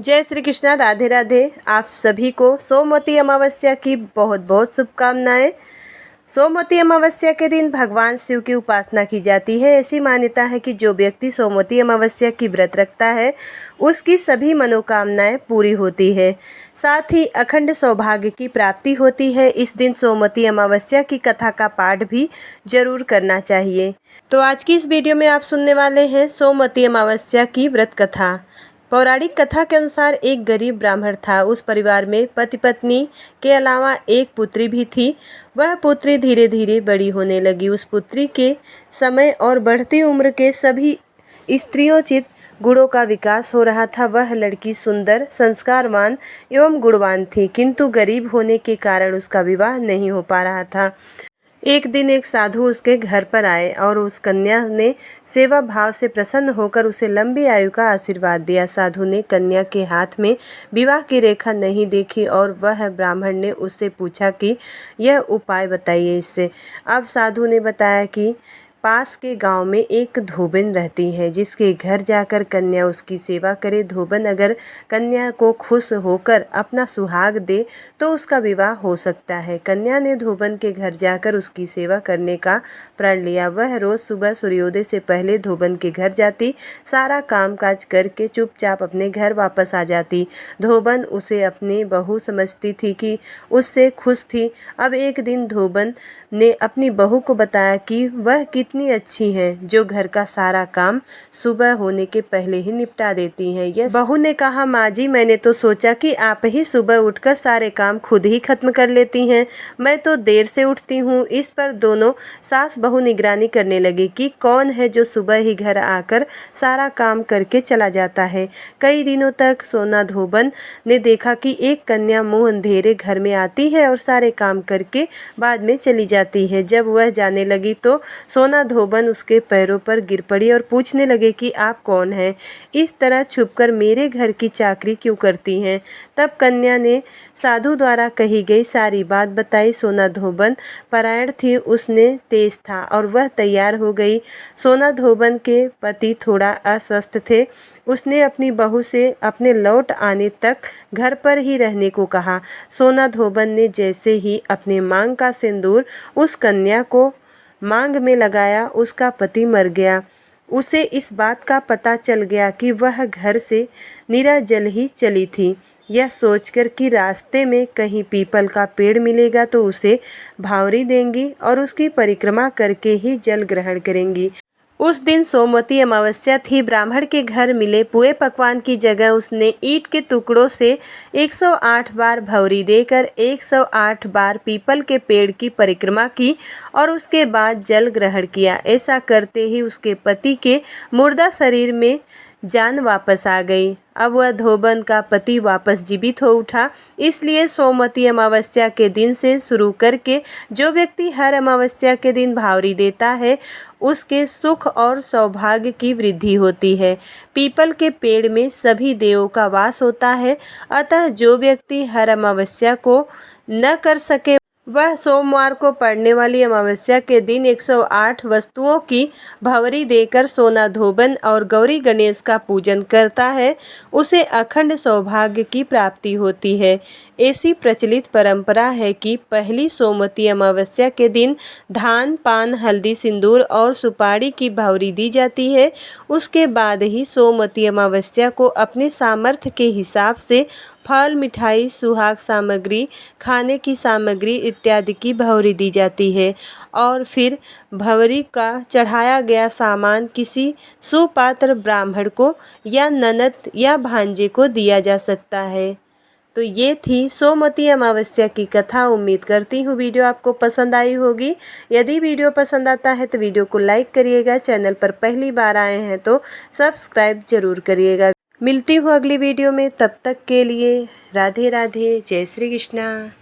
जय श्री कृष्णा। राधे राधे। आप सभी को सोमवती अमावस्या की बहुत बहुत शुभकामनाएं। सोमवती अमावस्या के दिन भगवान शिव की उपासना की जाती है। ऐसी मान्यता है कि जो व्यक्ति सोमवती अमावस्या की व्रत रखता है उसकी सभी मनोकामनाएं पूरी होती है, साथ ही अखंड सौभाग्य की प्राप्ति होती है। इस दिन सोमवती अमावस्या की कथा का पाठ भी जरूर करना चाहिए। तो आज की इस वीडियो में आप सुनने वाले हैं सोमवती अमावस्या की व्रत कथा। पौराणिक कथा के अनुसार एक गरीब ब्राह्मण था। उस परिवार में पति पत्नी के अलावा एक पुत्री भी थी। वह पुत्री धीरे धीरे बड़ी होने लगी। उस पुत्री के समय और बढ़ती उम्र के सभी स्त्रियोचित गुणों का विकास हो रहा था। वह लड़की सुंदर, संस्कारवान एवं गुणवान थी, किंतु गरीब होने के कारण उसका विवाह नहीं हो पा रहा था। एक दिन एक साधु उसके घर पर आए और उस कन्या ने सेवा भाव से प्रसन्न होकर उसे लंबी आयु का आशीर्वाद दिया। साधु ने कन्या के हाथ में विवाह की रेखा नहीं देखी और वह ब्राह्मण ने उससे पूछा कि यह उपाय बताइए इससे। अब साधु ने बताया कि पास के गांव में एक धोबन रहती है, जिसके घर जाकर कन्या उसकी सेवा करे। धोबन अगर कन्या को खुश होकर अपना सुहाग दे तो उसका विवाह हो सकता है। कन्या ने धोबन के घर जाकर उसकी सेवा करने का प्रण लिया। वह रोज सुबह सूर्योदय से पहले धोबन के घर जाती, सारा काम काज करके चुपचाप अपने घर वापस आ जाती। धोबन उसे अपनी बहू समझती थी कि उससे खुश थी। अब एक दिन धोबन ने अपनी बहू को बताया कि वह कितनी अच्छी है, जो घर का सारा काम सुबह होने के पहले ही निपटा देती है। यह बहू ने कहा, माँ जी, मैंने तो सोचा कि आप ही सुबह उठकर सारे काम खुद ही खत्म कर लेती हैं। मैं तो देर से उठती हूँ। इस पर दोनों सास बहू निगरानी करने लगी कि कौन है जो सुबह ही घर आकर सारा काम करके चला जाता है। कई दिनों तक सोना धोबन ने देखा कि एक कन्या मुंह अंधेरे घर में आती है और सारे काम करके बाद में चली जाती है। जब वह जाने लगी तो सोना धोबन उसके पैरों पर गिर पड़ी और पूछने लगे कि आप कौन हैं? इस तरह छुपकर मेरे घर की चाकरी क्यों करती हैं? तब कन्या ने साधु द्वारा कही गई सारी बात बताई। सोना धोबन परायण थी, उसने तेज था और वह तैयार हो गई। सोना धोबन के पति थोड़ा अस्वस्थ थे। उसने अपनी बहू से अपने लौट आने तक घर पर ही रहने को कहा। सोना धोबन ने जैसे ही अपने मांग का सिंदूर उस कन्या को मांग में लगाया, उसका पति मर गया। उसे इस बात का पता चल गया कि वह घर से निराजल ही चली थी। यह सोचकर कि रास्ते में कहीं पीपल का पेड़ मिलेगा तो उसे भावरी देंगी और उसकी परिक्रमा करके ही जल ग्रहण करेंगी। उस दिन सोमवती अमावस्या थी। ब्राह्मण के घर मिले पुए पकवान की जगह उसने ईंट के टुकड़ों से 108 बार भौरी देकर 108 बार पीपल के पेड़ की परिक्रमा की और उसके बाद जल ग्रहण किया। ऐसा करते ही उसके पति के मुर्दा शरीर में जान वापस आ गई। अब वह धोबन का पति वापस जीवित हो उठा। इसलिए सोमवती अमावस्या के दिन से शुरू करके जो व्यक्ति हर अमावस्या के दिन भावरी देता है उसके सुख और सौभाग्य की वृद्धि होती है। पीपल के पेड़ में सभी देवों का वास होता है, अतः जो व्यक्ति हर अमावस्या को न कर सके वह सोमवार को पड़ने वाली अमावस्या के दिन 108 वस्तुओं की भंवरी देकर सोना धोबन और गौरी गणेश का पूजन करता है, उसे अखंड सौभाग्य की प्राप्ति होती है। ऐसी प्रचलित परंपरा है कि पहली सोमवती अमावस्या के दिन धान, पान, हल्दी, सिंदूर और सुपारी की भंवरी दी जाती है। उसके बाद ही सोमवती अमावस्या को अपने सामर्थ्य के हिसाब से फल, मिठाई, सुहाग सामग्री, खाने की सामग्री इत्यादि की भंवरी दी जाती है और फिर भंवरी का चढ़ाया गया सामान किसी सुपात्र ब्राह्मण को या ननद या भांजे को दिया जा सकता है। तो ये थी सोमवती अमावस्या की कथा। उम्मीद करती हूँ वीडियो आपको पसंद आई होगी। यदि वीडियो पसंद आता है तो वीडियो को लाइक करिएगा। चैनल पर पहली बार आए हैं तो सब्सक्राइब जरूर करिएगा। मिलती हूँ अगली वीडियो में, तब तक के लिए राधे राधे। जय श्री कृष्णा।